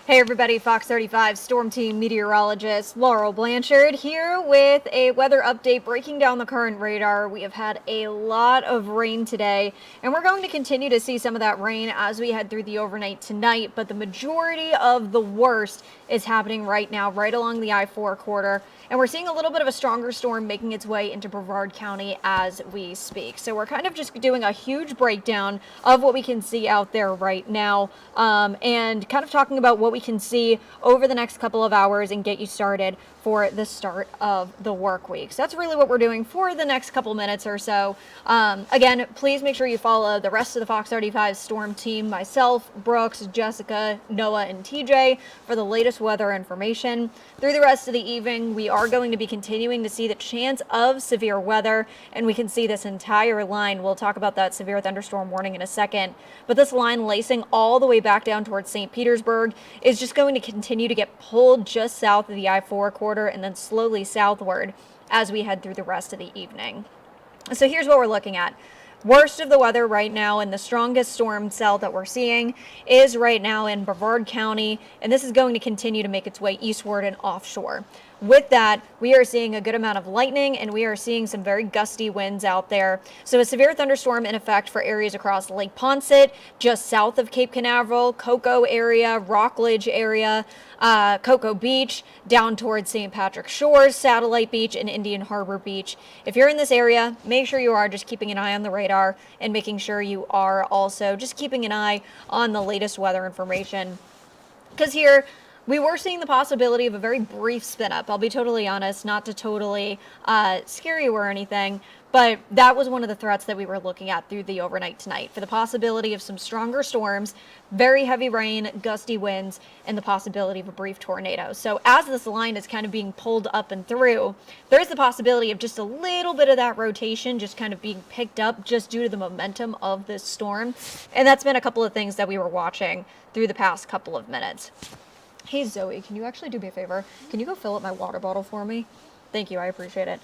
Hey everybody, Fox 35 Storm Team Meteorologist Laurel Blanchard here with a weather update breaking down the current radar. We have had a lot of rain today, and we're going to continue to see some of that rain as we head through the overnight tonight, but the majority of the worst is happening right now, right along the I-4 corridor, and we're seeing a little bit of a stronger storm making its way into Brevard County as we speak. So we're kind of just doing a huge breakdown of what we can see out there right now, and kind of talking about what we can see over the next couple of hours and get you started for the start of the work week. So that's really what we're doing for the next couple minutes or so. Again, please make sure you follow the rest of the Fox 35 Storm Team, myself, Brooks, Jessica, Noah, and TJ for the latest weather information. Through the rest of the evening, we are going to be continuing to see the chance of severe weather, and we can see this entire line. We'll talk about that severe thunderstorm warning in a second, but this line lacing all the way back down towards St. Petersburg is just going to continue to get pulled just south of the I-4 corridor and then slowly southward as we head through the rest of the evening. So here's what we're looking at. Worst of the weather right now, and the strongest storm cell that we're seeing is right now in Brevard County, and this is going to continue to make its way eastward and offshore. With that, we are seeing a good amount of lightning, and we are seeing some very gusty winds out there. So a severe thunderstorm in effect for areas across Lake Poncet, just south of Cape Canaveral, Cocoa area, Rockledge area, Cocoa Beach, down towards St. Patrick's Shores, Satellite Beach, and Indian Harbor Beach. If you're in this area, make sure you are just keeping an eye on the radar and making sure you are also just keeping an eye on the latest weather information. Because here, we were seeing the possibility of a very brief spin up. I'll be totally honest, not to totally scare you or anything, but that was one of the threats that we were looking at through the overnight tonight, for the possibility of some stronger storms, very heavy rain, gusty winds, and the possibility of a brief tornado. So as this line is kind of being pulled up and through, there's the possibility of just a little bit of that rotation just kind of being picked up just due to the momentum of this storm. And that's been a couple of things that we were watching through the past couple of minutes. Hey Zoe, can you actually do me a favor? Can you go fill up my water bottle for me? Thank you, I appreciate it.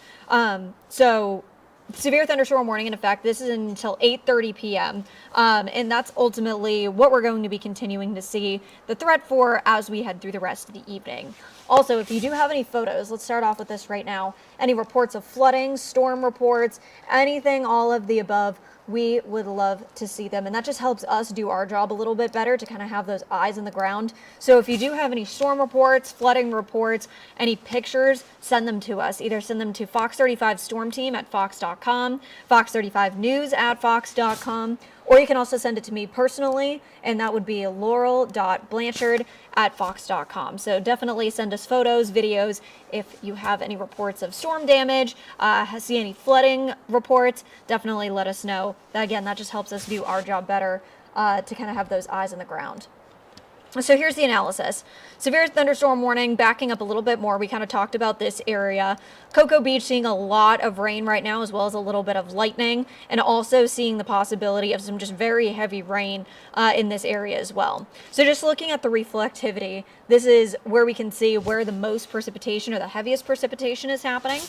So severe thunderstorm warning in effect. This is until 8:30 p.m. And that's ultimately what we're going to be continuing to see the threat for as we head through the rest of the evening. Also, if you do have any photos, let's start off with this right now. Any reports of flooding, storm reports, anything, all of the above, we would love to see them. And that just helps us do our job a little bit better to kind of have those eyes on the ground. So if you do have any storm reports, flooding reports, any pictures, send them to us. Either send them to Fox 35 Storm Team at fox.com, Fox 35 News at fox.com, or you can also send it to me personally, and that would be laurel.blanchard at fox.com. So definitely send us photos, videos, if you have any reports of storm damage, see any flooding reports, definitely let us know. Again, that just helps us do our job better to kind of have those eyes on the ground. So here's the analysis. Severe thunderstorm warning, backing up a little bit more. We kind of talked about this area. Cocoa Beach seeing a lot of rain right now, as well as a little bit of lightning, and also seeing the possibility of some just very heavy rain in this area as well. So just looking at the reflectivity, this is where we can see where the most precipitation or the heaviest precipitation is happening.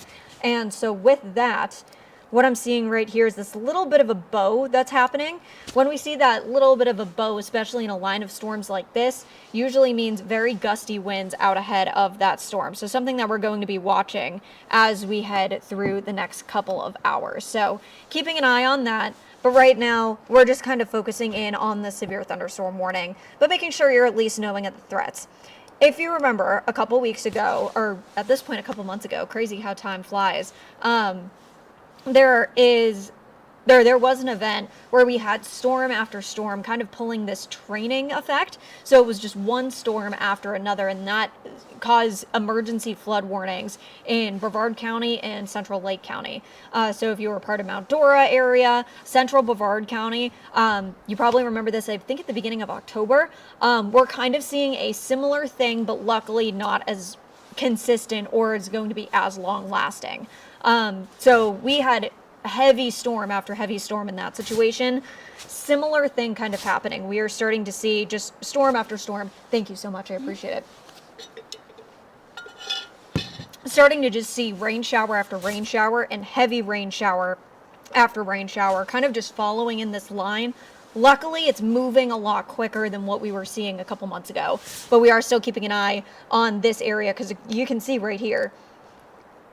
And so with that, what I'm seeing right here is this little bit of a bow that's happening. When we see that little bit of a bow, especially in a line of storms like this, usually means very gusty winds out ahead of that storm. So something that we're going to be watching as we head through the next couple of hours. So keeping an eye on that. But right now, we're just kind of focusing in on the severe thunderstorm warning, but making sure you're at least knowing of the threats. If you remember a couple weeks ago, or at this point a couple months ago, crazy how time flies, there was an event where we had storm after storm kind of pulling this training effect. So it was just one storm after another, and that caused emergency flood warnings in Brevard County and Central Lake County. So if you were part of Mount Dora area, Central Brevard County, you probably remember this, I think at the beginning of October, we're kind of seeing a similar thing, but luckily not as consistent or it's going to be as long lasting. So we had heavy storm after heavy storm in that situation. Similar thing kind of happening. We are starting to see just storm after storm. Thank you so much. I appreciate it. Starting to just see rain shower after rain shower and heavy rain shower after rain shower, kind of just following in this line Luckily, it's moving a lot quicker than what we were seeing a couple months ago, but we are still keeping an eye on this area because you can see right here,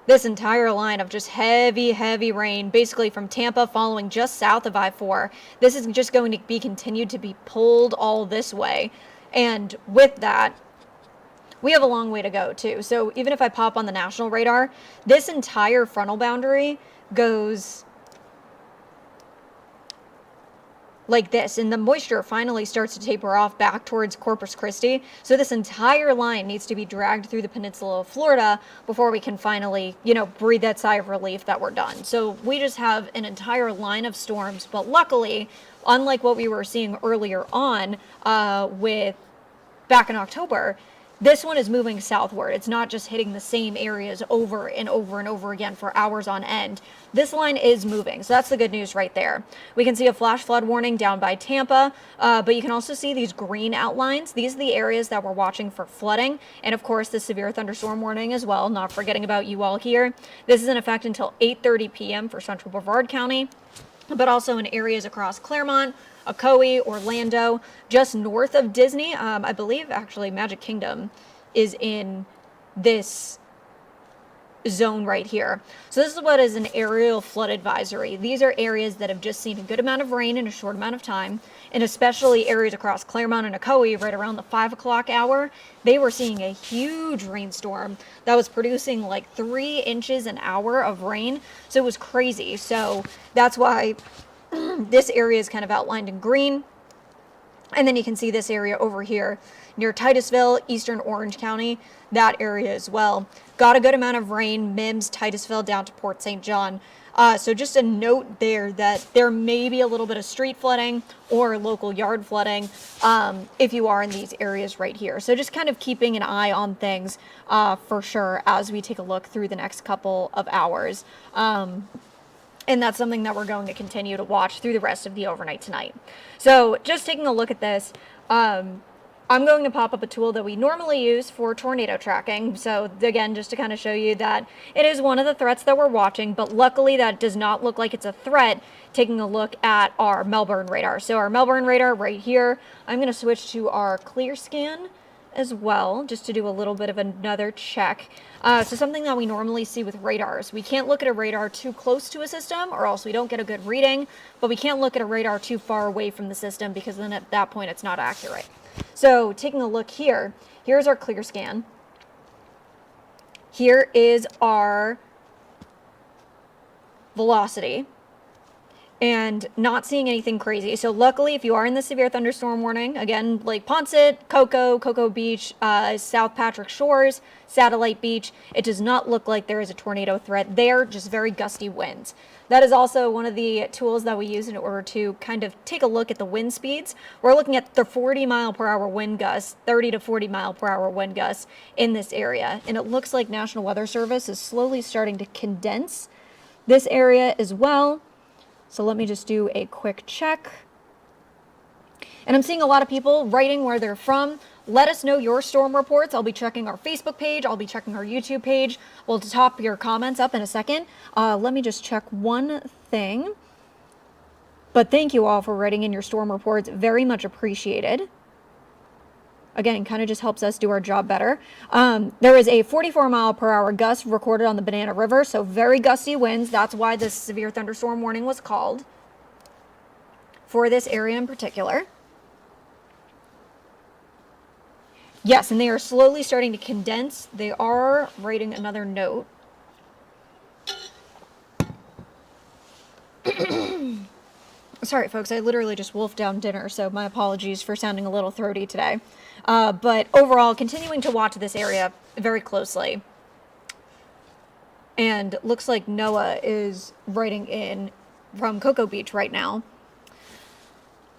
this entire line of just heavy, heavy rain, basically from Tampa following just south of I-4. This is just going to be continued to be pulled all this way. And with that, we have a long way to go too. So even if I pop on the national radar, this entire frontal boundary goes like this, and the moisture finally starts to taper off back towards Corpus Christi. So this entire line needs to be dragged through the peninsula of Florida before we can finally, breathe that sigh of relief that we're done. So we just have an entire line of storms, but luckily, unlike what we were seeing earlier on with back in October, this one is moving southward. It's not just hitting the same areas over and over and over again for hours on end. This line is moving, so that's the good news right there. We can see a flash flood warning down by Tampa, but you can also see these green outlines. These are the areas that we're watching for flooding, and of course the severe thunderstorm warning as well, not forgetting about you all here. This is in effect until 8:30 p.m. for central Brevard County, but also in areas across Claremont, Ocoee, Orlando, just north of Disney. I believe actually Magic Kingdom is in this zone right here. So this is what is an aerial flood advisory. These are areas that have just seen a good amount of rain in a short amount of time, and especially areas across Claremont and Ocoee right around the 5 o'clock hour. They were seeing a huge rainstorm that was producing like 3 inches an hour of rain. So it was crazy. So that's why this area is kind of outlined in green. And then you can see this area over here near Titusville, eastern Orange County, that area as well. Got a good amount of rain, Mims, Titusville, down to Port St. John. So just a note there that there may be a little bit of street flooding or local yard flooding if you are in these areas right here. So just kind of keeping an eye on things for sure as we take a look through the next couple of hours. And that's something that we're going to continue to watch through the rest of the overnight tonight. So just taking a look at this, I'm going to pop up a tool that we normally use for tornado tracking. So again, just to kind of show you that it is one of the threats that we're watching, but luckily that does not look like it's a threat, taking a look at our Melbourne radar. So our Melbourne radar right here, I'm going to switch to our clear scan as well, just to do a little bit of another check. So something that we normally see with radars, we can't look at a radar too close to a system or else we don't get a good reading, but we can't look at a radar too far away from the system because then at that point it's not accurate. So taking a look here, here's our clear scan. Here is our velocity. And not seeing anything crazy. So luckily, if you are in the severe thunderstorm warning, again, Lake Ponset, Cocoa Beach, South Patrick Shores, Satellite Beach, it does not look like there is a tornado threat there, just very gusty winds. That is also one of the tools that we use in order to kind of take a look at the wind speeds. We're looking at the 40 mile per hour wind gusts, 30 to 40 mile per hour wind gusts in this area. And it looks like National Weather Service is slowly starting to condense this area as well. So let me just do a quick check. And I'm seeing a lot of people writing where they're from. Let us know your storm reports. I'll be checking our Facebook page. I'll be checking our YouTube page. We'll top your comments up in a second. Let me just check one thing. But thank you all for writing in your storm reports. Very much appreciated. Again, kind of just helps us do our job better. There is a 44 mile per hour gust recorded on the Banana River, so very gusty winds. That's why this severe thunderstorm warning was called for this area in particular. Yes, and they are slowly starting to condense. They are writing another note. Sorry, folks, I literally just wolfed down dinner, so my apologies for sounding a little throaty today. But overall, continuing to watch this area very closely. And looks like Noah is writing in from Cocoa Beach right now.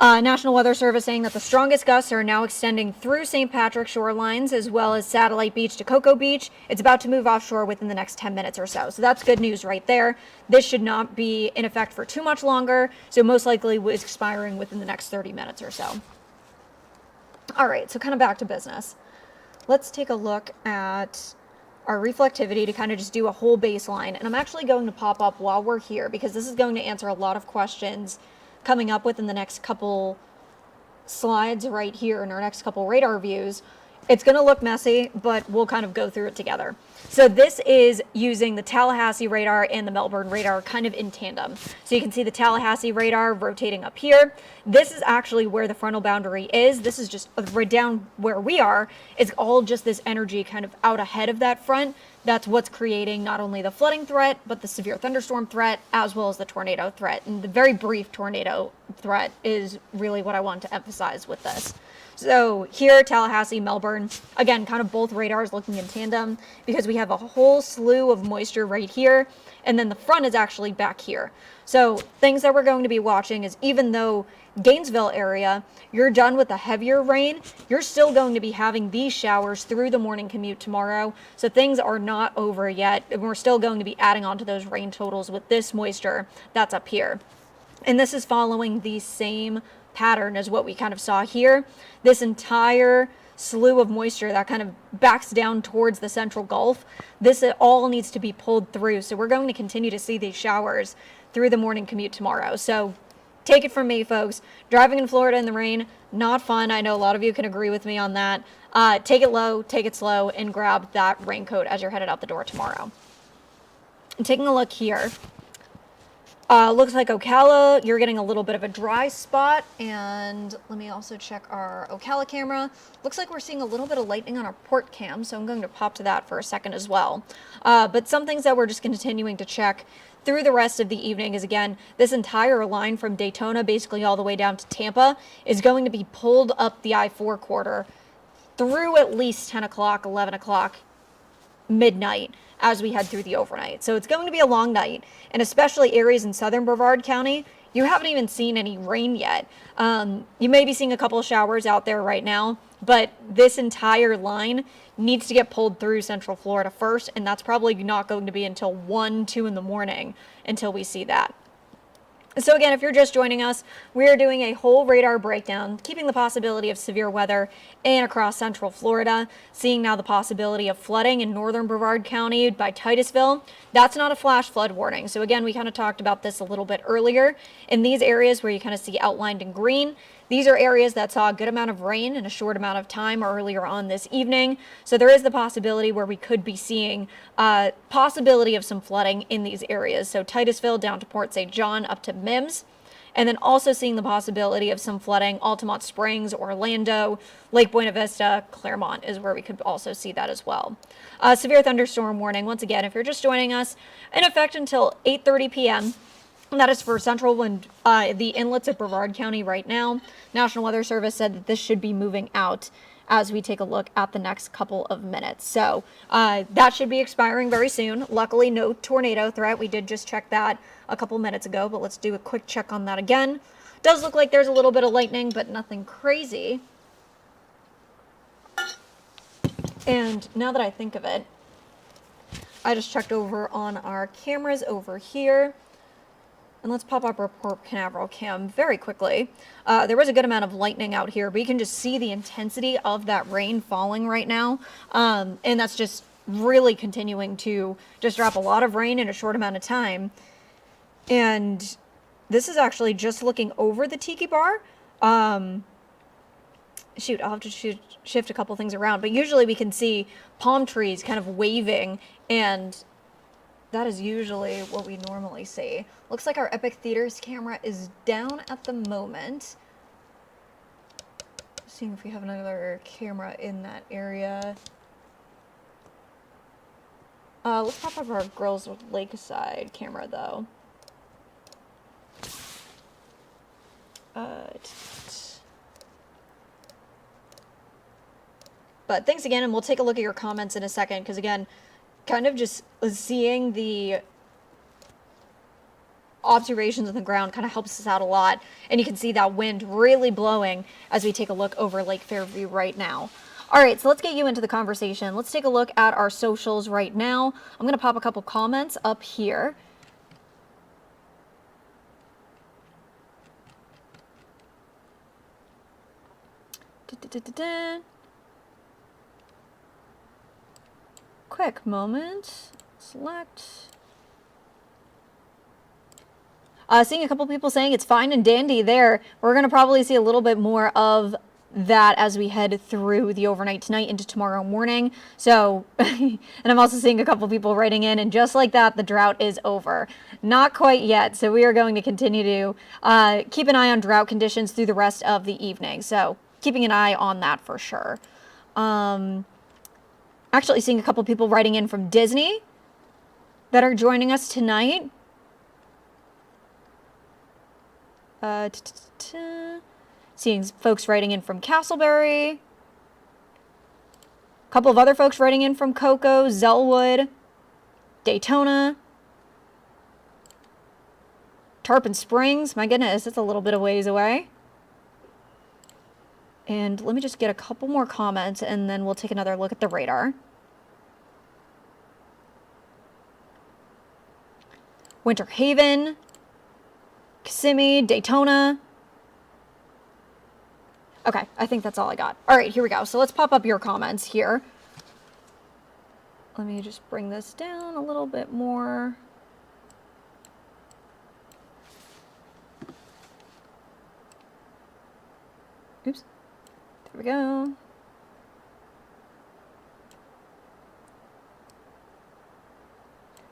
National Weather Service saying that the strongest gusts are now extending through St. Patrick shorelines as well as Satellite Beach to Cocoa Beach. It's about to move offshore within the next 10 minutes or so. So that's good news right there. This should not be in effect for too much longer. So most likely is expiring within the next 30 minutes or so. All right, so kind of back to business. Let's take a look at our reflectivity to kind of just do a whole baseline. And I'm actually going to pop up while we're here because this is going to answer a lot of questions coming up with in the next couple slides right here in our next couple radar views. It's going to look messy, but we'll kind of go through it together. So this is using the Tallahassee radar and the Melbourne radar kind of in tandem. So you can see the Tallahassee radar rotating up here. This is actually where the frontal boundary is. This is just right down where we are. It's all just this energy kind of out ahead of that front. That's what's creating not only the flooding threat, but the severe thunderstorm threat, as well as the tornado threat. And the very brief tornado threat is really what I want to emphasize with this. So here, Tallahassee, Melbourne, again, kind of both radars looking in tandem because we have a whole slew of moisture right here, and then the front is actually back here. So things that we're going to be watching is, even though Gainesville area, you're done with the heavier rain, you're still going to be having these showers through the morning commute tomorrow. So things are not over yet, and we're still going to be adding on to those rain totals with this moisture that's up here. And this is following the same pattern as what we kind of saw here. This entire slew of moisture that kind of backs down towards the central Gulf, this all needs to be pulled through. So we're going to continue to see these showers through the morning commute tomorrow. So take it from me, folks. Driving in Florida in the rain, not fun. I know a lot of you can agree with me on that. Take it low, take it slow, and grab that raincoat as you're headed out the door tomorrow. And taking a look here. Looks like Ocala, you're getting a little bit of a dry spot, and let me also check our Ocala camera. Looks like we're seeing a little bit of lightning on our port cam, so I'm going to pop to that for a second as well. But some things that we're just continuing to check through the rest of the evening is, again, this entire line from Daytona basically all the way down to Tampa is going to be pulled up the I-4 corridor through at least 10 o'clock, 11 o'clock, midnight, as we head through the overnight. So it's going to be a long night, and especially areas in southern Brevard County, you haven't even seen any rain yet. You may be seeing a couple of showers out there right now, but this entire line needs to get pulled through Central Florida first, and that's probably not going to be until 1, 2 in the morning until we see that. So again, if you're just joining us, we are doing a whole radar breakdown, keeping the possibility of severe weather in and across Central Florida, seeing now the possibility of flooding in northern Brevard County by Titusville. That's not a flash flood warning. So again, we kind of talked about this a little bit earlier. In these areas where you kind of see outlined in green, these are areas that saw a good amount of rain in a short amount of time earlier on this evening. So there is the possibility where we could be seeing possibility of some flooding in these areas. So Titusville down to Port St. John up to Mims. And then also seeing the possibility of some flooding, Altamont Springs, Orlando, Lake Buena Vista, Claremont is where we could also see that as well. Severe thunderstorm warning, once again, if you're just joining us, in effect until 8:30 p.m., and that is for central and the inlets of Brevard County right now. National Weather Service said that this should be moving out as we take a look at the next couple of minutes. So that should be expiring very soon. Luckily, no tornado threat. We did just check that a couple minutes ago, but let's do a quick check on that again. Does look like there's a little bit of lightning, but nothing crazy. And now that I think of it, I just checked over on our cameras over here. And let's pop up our Port Canaveral cam very quickly. There was a good amount of lightning out here, but you can just see the intensity of that rain falling right now. And that's just really continuing to just drop a lot of rain in a short amount of time. And this is actually just looking over the tiki bar. Shoot, I'll have to shift a couple things around. But usually we can see palm trees kind of waving, and that is usually what we normally see. Looks like our Epic Theaters camera is down at the moment. Seeing if we have another camera in that area. Let's pop up our Girls with Lakeside camera though. But thanks again, and we'll take a look at your comments in a second, because again, kind of just seeing the observations on the ground kind of helps us out a lot. And you can see that wind really blowing as we take a look over Lake Fairview right now. All right, so let's get you into the conversation. Let's take a look at our socials right now. I'm going to pop a couple comments up here. Quick moment. Select. Seeing a couple people saying it's fine and dandy there. We're going to probably see a little bit more of that as we head through the overnight tonight into tomorrow morning. So, and I'm also seeing a couple people writing in, and just like that, the drought is over. Not quite yet. So we are going to continue to keep an eye on drought conditions through the rest of the evening. So keeping an eye on that for sure. Actually seeing a couple people writing in from Disney that are joining us tonight. Seeing folks writing in from Castleberry. A couple of other folks writing in from Cocoa, Zellwood, Daytona, Tarpon Springs. My goodness, it's a little bit of ways away. And let me just get a couple more comments and then we'll take another look at the radar. Winter Haven, Kissimmee, Daytona. Okay, I think that's all I got. All right, here we go. So let's pop up your comments here. Let me just bring this down a little bit more. Oops. There we go.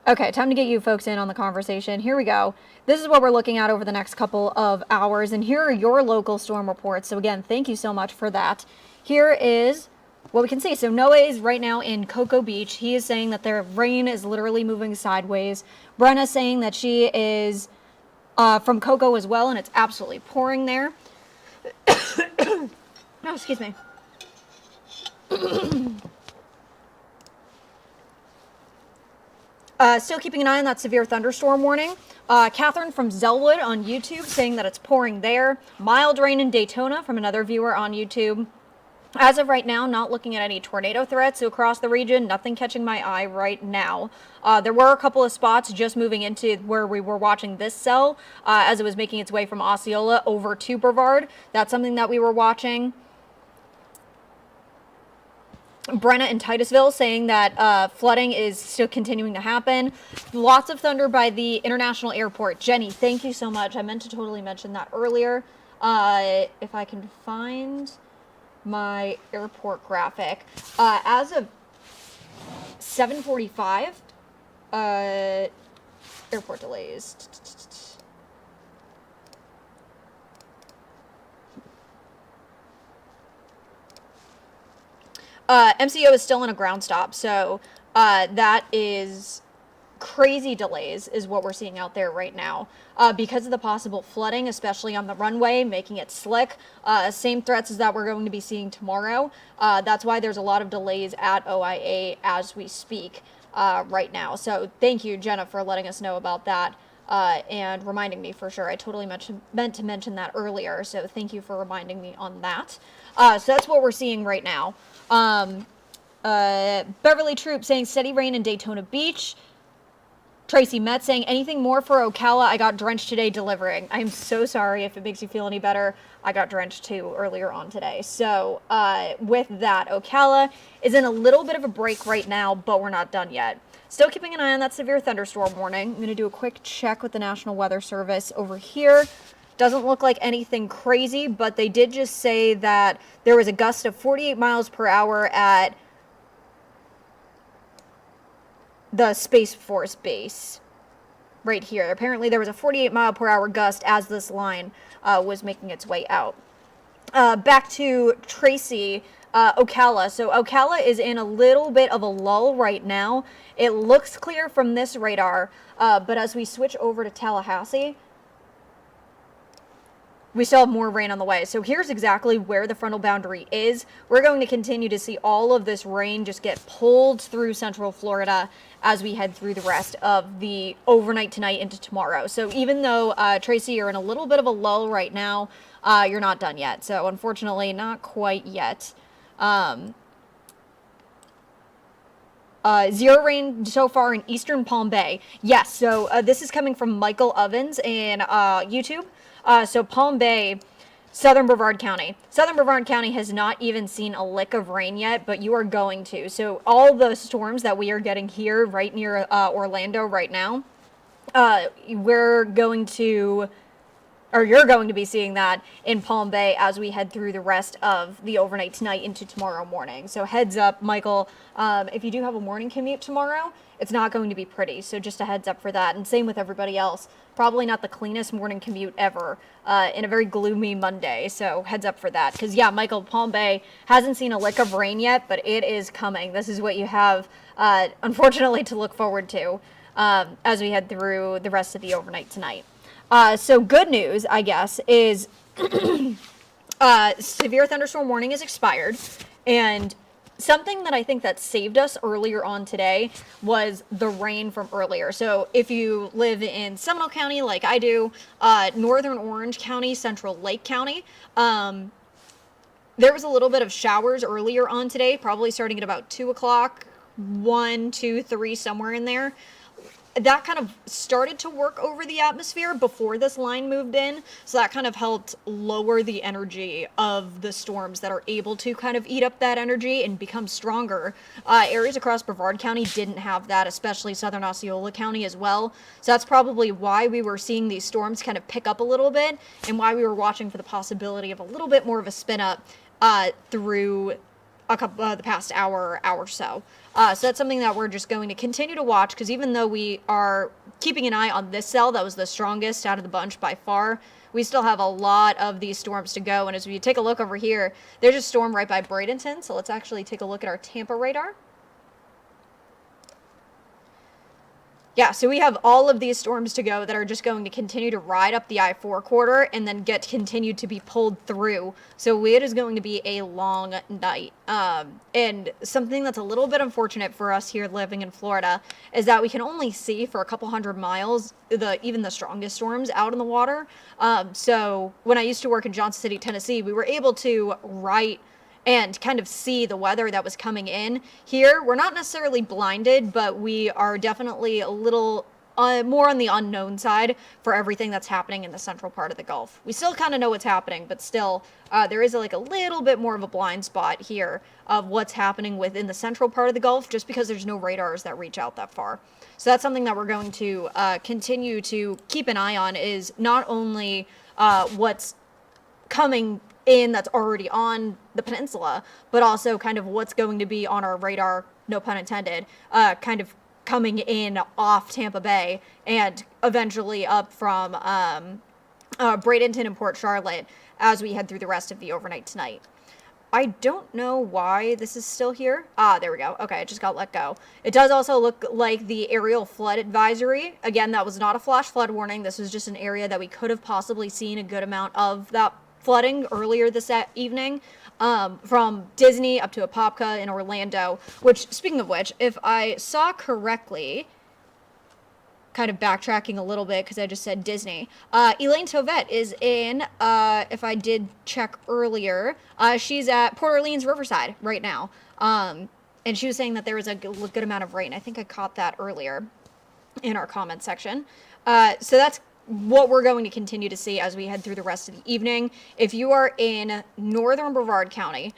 Okay, time to get you folks in on the conversation. Here we go. This is what we're looking at over the next couple of hours, and here are your local storm reports. So again, thank you so much for that. Here is what we can see. So Noah is right now in Cocoa Beach. He is saying that their rain is literally moving sideways. Brenna's saying that she is from Cocoa as well, and it's absolutely pouring there. Oh, excuse me. Still keeping an eye on that severe thunderstorm warning. Catherine from Zellwood on YouTube saying that it's pouring there. Mild rain in Daytona from another viewer on YouTube. As of right now, not looking at any tornado threats across the region. Nothing catching my eye right now. There were a couple of spots just moving into where we were watching this cell as it was making its way from Osceola over to Brevard. That's something that we were watching. Brenna in Titusville saying that flooding is still continuing to happen. Lots of thunder by the International Airport. Jenny, thank you so much. I meant to totally mention that earlier. If I can find my airport graphic. As of 7:45, airport delays. MCO is still in a ground stop, so that is crazy delays is what we're seeing out there right now because of the possible flooding, especially on the runway, making it slick. Same threats as that we're going to be seeing tomorrow. That's why there's a lot of delays at OIA as we speak right now. So thank you, Jenna, for letting us know about that and reminding me for sure. I totally meant to mention that earlier, so thank you for reminding me on that. So that's what we're seeing right now. Beverly Troop saying steady rain in Daytona Beach. Tracy Metz saying anything more for Ocala. I got drenched today delivering. I'm so sorry if it makes you feel any better. I got drenched too earlier on today. So with that, Ocala is in a little bit of a break right now, but we're not done yet. Still keeping an eye on that severe thunderstorm warning. I'm going to do a quick check with the National Weather Service over here. Doesn't look like anything crazy, but they did just say that there was a gust of 48 miles per hour at the Space Force base right here. Apparently there was a 48 mile per hour gust as this line was making its way out. Back to Tracy, Ocala. So Ocala is in a little bit of a lull right now. It looks clear from this radar, but as we switch over to Tallahassee, we still have more rain on the way. So here's exactly where the frontal boundary is. We're going to continue to see all of this rain just get pulled through central Florida as we head through the rest of the overnight tonight into tomorrow. So even though, Tracy, you're in a little bit of a lull right now, you're not done yet. So unfortunately, not quite yet. Zero rain so far in eastern Palm Bay. Yes, so this is coming from Michael Ovens in YouTube. So Palm Bay, southern Brevard County. Southern Brevard County has not even seen a lick of rain yet, but you are going to. So all the storms that we are getting here right near Orlando right now, we're going to, or you're going to be seeing that in Palm Bay as we head through the rest of the overnight tonight into tomorrow morning. So heads up, Michael, if you do have a morning commute tomorrow, it's not going to be pretty. So just a heads up for that. And same with everybody else. Probably not the cleanest morning commute ever in a very gloomy Monday. So heads up for that. Because, yeah, Michael, Palm Bay hasn't seen a lick of rain yet, but it is coming. This is what you have, unfortunately, to look forward to as we head through the rest of the overnight tonight. So good news, I guess, is severe thunderstorm warning is expired, and something that I think that saved us earlier on today was the rain from earlier. So if you live in Seminole County like I do, Northern Orange County, Central Lake County, there was a little bit of showers earlier on today, probably starting at about 2 o'clock, 1, 2, 3, somewhere in there. That kind of started to work over the atmosphere before this line moved in. So that kind of helped lower the energy of the storms that are able to kind of eat up that energy and become stronger. Areas across Brevard County didn't have that, especially southern Osceola County as well. So that's probably why we were seeing these storms kind of pick up a little bit and why we were watching for the possibility of a little bit more of a spin up through the past hour or so. So that's something that we're just going to continue to watch, because even though we are keeping an eye on this cell that was the strongest out of the bunch by far, we still have a lot of these storms to go. And as we take a look over here, there's a storm right by Bradenton. So let's actually take a look at our Tampa radar. Yeah, so we have all of these storms to go that are just going to continue to ride up the I-4 corridor and then continue to be pulled through. So it is going to be a long night. And something that's a little bit unfortunate for us here living in Florida is that we can only see for a couple hundred miles even the strongest storms out in the water. So when I used to work in Johnson City, Tennessee, we were able to write and kind of see the weather that was coming in. Here, we're not necessarily blinded, but we are definitely a little more on the unknown side for everything that's happening in the central part of the Gulf. We still kind of know what's happening, but still, there is like a little bit more of a blind spot here of what's happening within the central part of the Gulf, just because there's no radars that reach out that far. So that's something that we're going to continue to keep an eye on, is not only what's coming in that's already on the peninsula, but also kind of what's going to be on our radar, no pun intended, kind of coming in off Tampa Bay and eventually up from Bradenton and Port Charlotte as we head through the rest of the overnight tonight. I don't know why this is still here. There we go. Okay, it just got let go. It does also look like the aerial flood advisory. Again, that was not a flash flood warning. This was just an area that we could have possibly seen a good amount of that flooding earlier this evening, from Disney up to Apopka in Orlando, which, speaking of which, if I saw correctly, kind of backtracking a little bit because I just said Disney, Elaine Tovett is in, if I did check earlier, she's at Port Orleans Riverside right now, and she was saying that there was a good amount of rain. I think I caught that earlier in our comment section. So that's what we're going to continue to see as we head through the rest of the evening. If you are in northern Brevard County,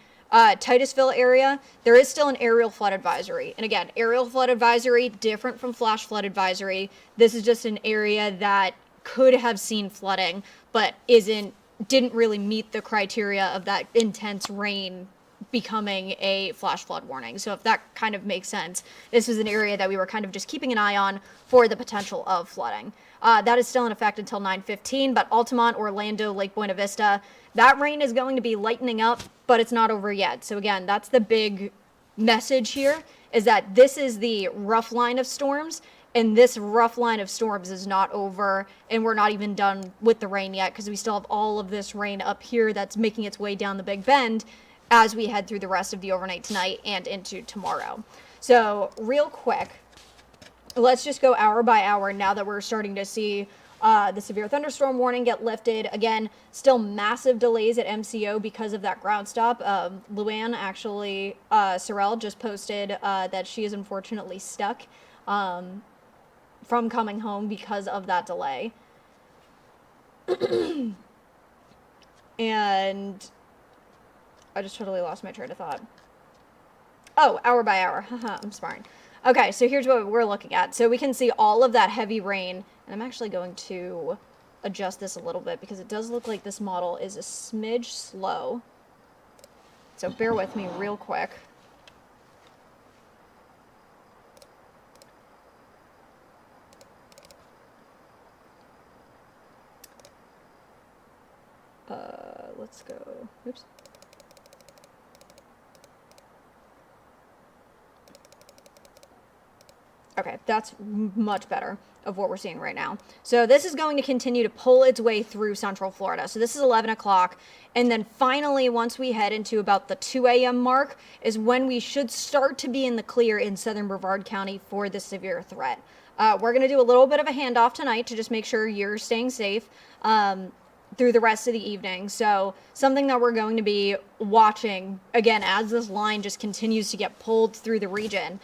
Titusville area, there is still an aerial flood advisory. And again, aerial flood advisory, different from flash flood advisory. This is just an area that could have seen flooding, but didn't really meet the criteria of that intense rain becoming a flash flood warning. So if that kind of makes sense, this was an area that we were kind of just keeping an eye on for the potential of flooding. That is still in effect until 9:15, but Altamont, Orlando, Lake Buena Vista, that rain is going to be lightening up, but it's not over yet. So again, that's the big message here, is that this is the rough line of storms, and this rough line of storms is not over, and we're not even done with the rain yet, because we still have all of this rain up here that's making its way down the Big Bend as we head through the rest of the overnight tonight and into tomorrow. So real quick, let's just go hour by hour now that we're starting to see the severe thunderstorm warning get lifted. Again, still massive delays at MCO because of that ground stop. Luann, actually, Sorrell just posted that she is unfortunately stuck from coming home because of that delay. And I just totally lost my train of thought. Oh, hour by hour. Haha, I'm smart. Okay, so here's what we're looking at. So we can see all of that heavy rain And I'm actually going to adjust this a little bit because it does look like this model is a smidge slow. So bear with me real quick. Let's go. Oops. Okay, that's much better of what we're seeing right now. So this is going to continue to pull its way through Central Florida. So this is 11 o'clock. And then finally, once we head into about the 2 a.m. mark, is when we should start to be in the clear in southern Brevard County for the severe threat. We're going to do a little bit of a handoff tonight to just make sure you're staying safe. Through the rest of the evening. So something that we're going to be watching, again, as this line just continues to get pulled through the region.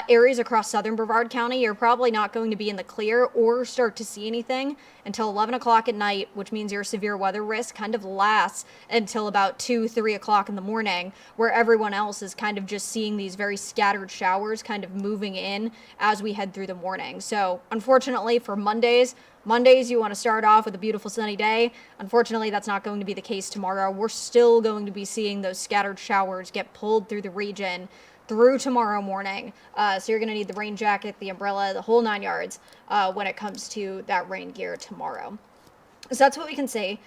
Areas across southern Brevard County, you're probably not going to be in the clear or start to see anything until 11 o'clock at night, which means your severe weather risk kind of lasts until about 2, 3 o'clock in the morning, where everyone else is kind of just seeing these very scattered showers kind of moving in as we head through the morning. So unfortunately for Mondays, you want to start off with a beautiful sunny day. Unfortunately, that's not going to be the case tomorrow. We're still going to be seeing those scattered showers get pulled through the region through tomorrow morning. So you're going to need the rain jacket, the umbrella, the whole 9 yards when it comes to that rain gear tomorrow. So that's what we can say.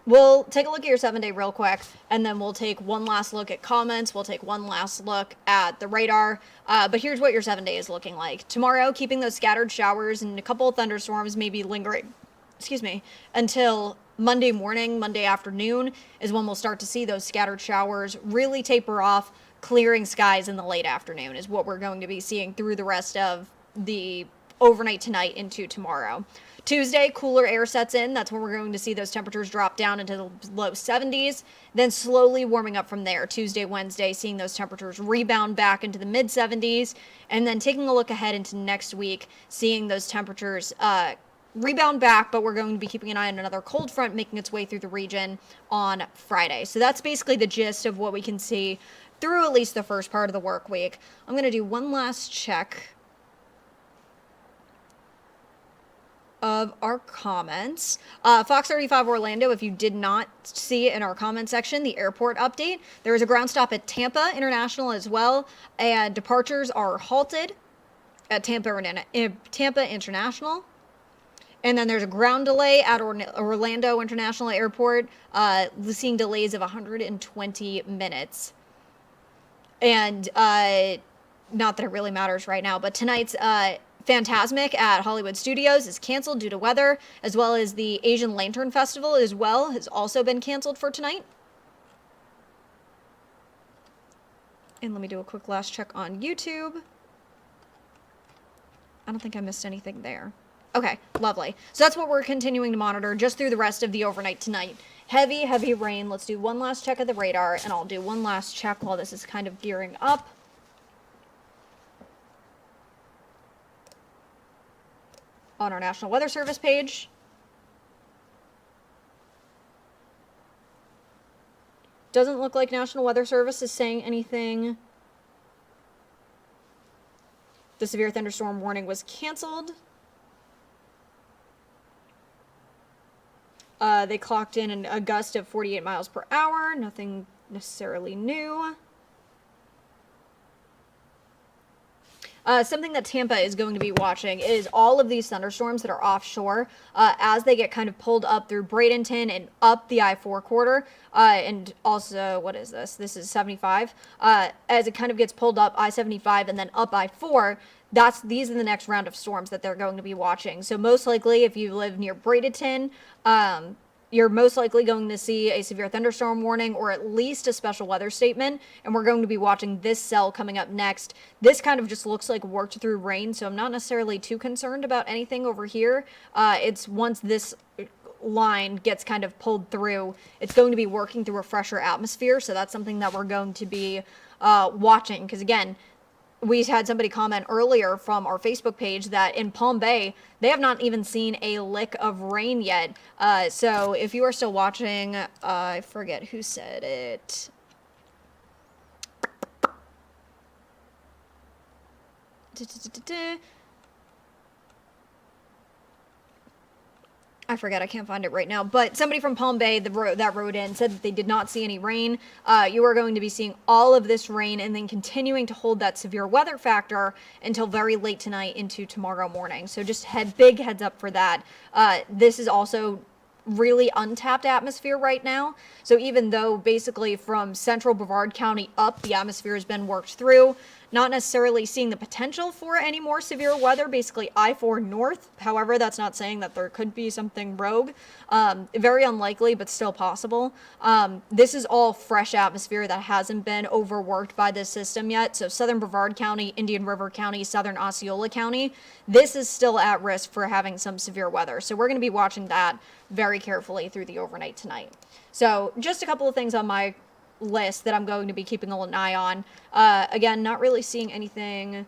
We'll take a look at your 7-day real quick, and then we'll take one last look at comments. We'll take one last look at the radar. But here's what your 7-day is looking like. Tomorrow, keeping those scattered showers and a couple of thunderstorms maybe lingering, until Monday morning, Monday afternoon is when we'll start to see those scattered showers really taper off. Clearing skies in the late afternoon is what we're going to be seeing through the rest of the overnight tonight into tomorrow. Tuesday, cooler air sets in. That's when we're going to see those temperatures drop down into the low 70s, then slowly warming up from there. Tuesday, Wednesday, seeing those temperatures rebound back into the mid 70s, and then taking a look ahead into next week, seeing those temperatures rebound back, but we're going to be keeping an eye on another cold front making its way through the region on Friday. So that's basically the gist of what we can see through at least the first part of the work week. I'm going to do one last check of our comments. Fox 35 Orlando, if you did not see it in our comment section, the airport update, there is a ground stop at Tampa International as well, and departures are halted at Tampa International. And then there's a ground delay at Orlando International Airport, seeing delays of 120 minutes. And not that it really matters right now, but tonight's Phantasmic at Hollywood Studios is canceled due to weather, as well as the Asian Lantern Festival as well has also been canceled for tonight. And let me do a quick last check on YouTube. I don't think I missed anything there. Okay, lovely. So that's what we're continuing to monitor just through the rest of the overnight tonight. Heavy, heavy rain. Let's do one last check of the radar, and I'll do one last check while this is kind of gearing up. On our National Weather Service page. Doesn't look like National Weather Service is saying anything. The severe thunderstorm warning was canceled. They clocked in a gust of 48 miles per hour. Nothing necessarily new. Something that Tampa is going to be watching is all of these thunderstorms that are offshore as they get kind of pulled up through Bradenton and up the I-4 corridor. And also, what is this? This is 75. As it kind of gets pulled up I-75 and then up I-4, these are the next round of storms that they're going to be watching. So most likely, if you live near Bradenton, you're most likely going to see a severe thunderstorm warning or at least a special weather statement. And we're going to be watching this cell coming up next. This kind of just looks like worked through rain, so I'm not necessarily too concerned about anything over here. It's once this line gets kind of pulled through, it's going to be working through a fresher atmosphere. So that's something that we're going to be watching. Because again, we had somebody comment earlier from our Facebook page that in Palm Bay, they have not even seen a lick of rain yet. So if you are still watching, I forget who said it. I forget, I can't find it right now, but somebody from Palm Bay that wrote in said that they did not see any rain. You are going to be seeing all of this rain and then continuing to hold that severe weather factor until very late tonight into tomorrow morning. So just big heads up for that. This is also really untapped atmosphere right now. So even though basically from central Brevard County up, the atmosphere has been worked through, not necessarily seeing the potential for any more severe weather, basically I-4 north. However, that's not saying that there could be something rogue. Very unlikely, but still possible. This is all fresh atmosphere that hasn't been overworked by this system yet. So southern Brevard County, Indian River County, southern Osceola County, this is still at risk for having some severe weather. So we're going to be watching that very carefully through the overnight tonight. So just a couple of things on my list that I'm going to be keeping an eye on. Again, not really seeing anything.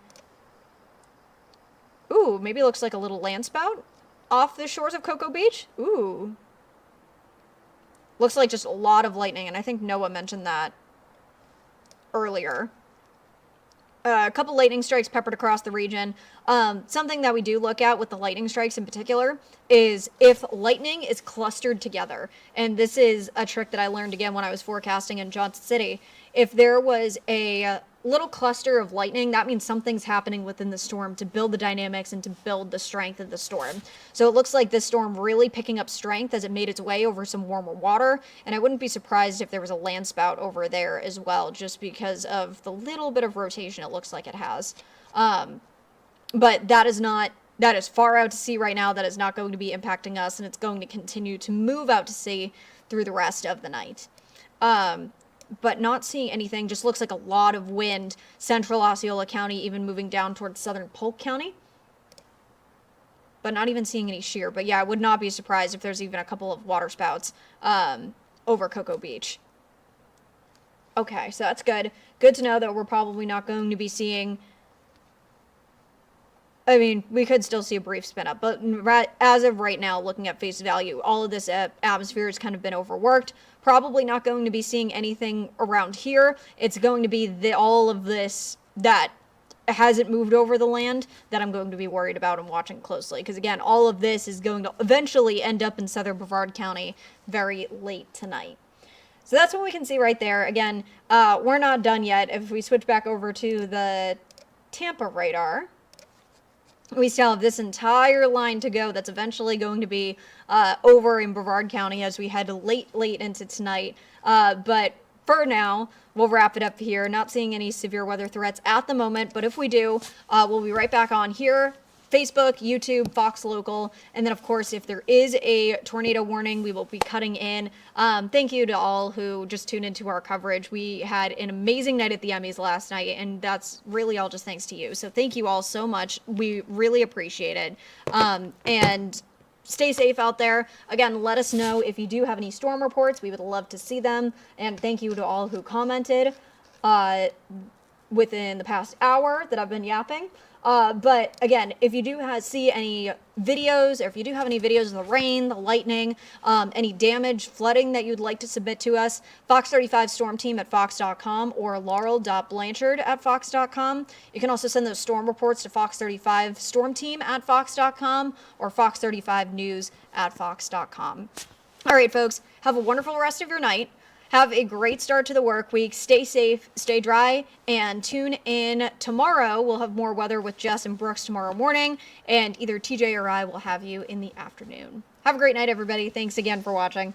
Ooh, maybe it looks like a little landspout off the shores of Cocoa Beach. Ooh. Looks like just a lot of lightning, and I think Noah mentioned that earlier. A couple lightning strikes peppered across the region. Something that we do look at with the lightning strikes in particular is if lightning is clustered together. And this is a trick that I learned again when I was forecasting in Johnson City. If there was a little cluster of lightning, that means something's happening within the storm to build the dynamics and to build the strength of the storm. So it looks like this storm really picking up strength as it made its way over some warmer water, and I wouldn't be surprised if there was a landspout over there as well, just because of the little bit of rotation it looks like it has. But that is far out to sea right now. That is not going to be impacting us, and it's going to continue to move out to sea through the rest of the night. But not seeing anything, just looks like a lot of wind. Central Osceola County even moving down towards southern Polk County. But not even seeing any shear. But yeah, I would not be surprised if there's even a couple of water spouts over Cocoa Beach. Okay, so that's good. Good to know that we're probably not going to be seeing... I mean, we could still see a brief spin up, but as of right now, looking at face value, all of this atmosphere has kind of been overworked. Probably not going to be seeing anything around here. It's going to be all of this that hasn't moved over the land that I'm going to be worried about and watching closely. Because again, all of this is going to eventually end up in southern Brevard County very late tonight. So that's what we can see right there. Again, we're not done yet. If we switch back over to the Tampa radar, we still have this entire line to go that's eventually going to be over in Brevard County as we head late into tonight. But for now, we'll wrap it up here. Not seeing any severe weather threats at the moment, but if we do, we'll be right back on here. Facebook, YouTube, Fox Local, and then of course if there is a tornado warning, we will be cutting in. Thank you to all who just tuned into our coverage. We had an amazing night at the Emmys last night, and that's really all just thanks to you. So thank you all so much. We really appreciate it. And stay safe out there. Again, let us know if you do have any storm reports. We would love to see them. And thank you to all who commented within the past hour that I've been yapping. But again, if you do see any videos, or if you do have any videos of the rain, the lightning, any damage, flooding that you'd like to submit to us, Fox 35 Storm Team at Fox.com or Laurel.Blanchard at Fox.com. You can also send those storm reports to Fox 35 Storm Team at Fox.com or Fox 35 News at Fox.com. All right, folks, have a wonderful rest of your night. Have a great start to the work week. Stay safe, stay dry, and tune in tomorrow. We'll have more weather with Jess and Brooks tomorrow morning, and either TJ or I will have you in the afternoon. Have a great night, everybody. Thanks again for watching.